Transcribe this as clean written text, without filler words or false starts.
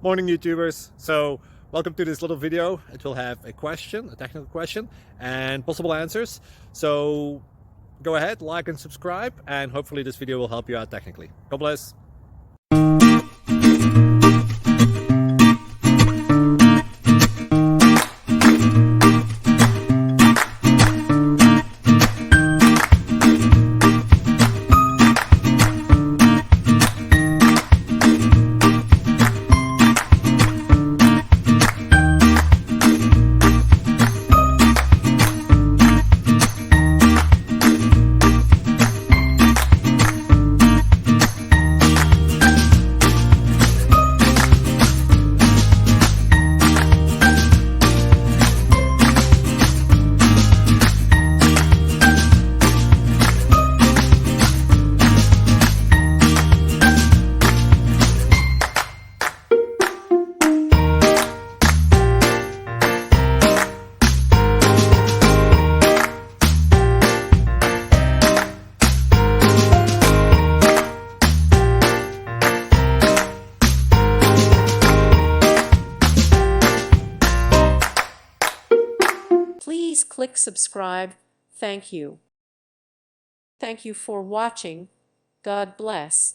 Morning YouTubers. So welcome to this little video. It will have a question, a technical question, and possible answers. So go ahead, like and subscribe, and hopefully this video will help you out technically. God bless. Please click subscribe. Thank you. Thank you for watching. God bless.